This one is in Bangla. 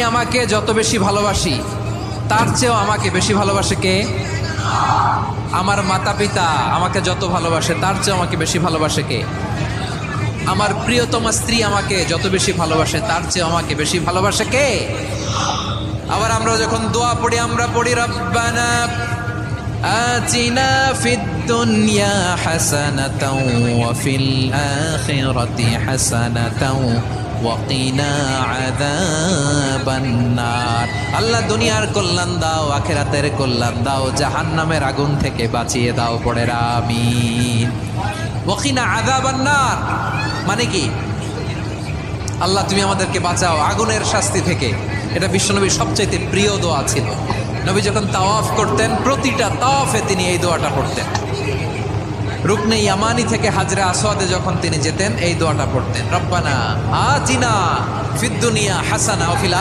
আমাকে যত বেশি ভালোবাসি তার চেয়েও আমাকে বেশি ভালোবাসে কে? আমার মাতা পিতা আমাকে যত ভালোবাসে তার চেয়েও আমাকে বেশি ভালোবাসে কে? আমার প্রিয়তমা স্ত্রী আমাকে যত বেশি ভালোবাসে তার চেয়েও আমাকে বেশি ভালোবাসে কে? আবার আমরা যখন দোয়া পড়ি আমরা পড়ি রব্বানা আতিনা ফিদ দুনিয়া হাসানাতাও ওয়া ফিল আখিরাতি হাসানাতাও ওয়া কিনা আযাবান নার। আল্লাহ দুনিয়ার কল্যাণ দাও, আখিরাতের কল্যাণ দাও, জাহান্নামের আগুন থেকে বাঁচিয়ে দাও। পড়ে আমিন। ওয়া কিনা আযাবান নার মানে কি? আল্লাহ তুমি আমাদেরকে বাঁচাও আগুনের শাস্তি থেকে। এটা বিশ্বনবীর সবচাইতে প্রিয় দোয়া ছিল। নবী যখন তাওয়াফ করতেন প্রতিটা তাওয়াফে তিনি এই দোয়াটা পড়তেন। রুকনে ইয়ামানি থেকে হাজরে আসওয়াদে যখন তিনি যেতেন এই দোয়াটা পড়তেন, রব্বানা আতিনা ফিদ দুনিয়া হাসানা ওয়া ফিল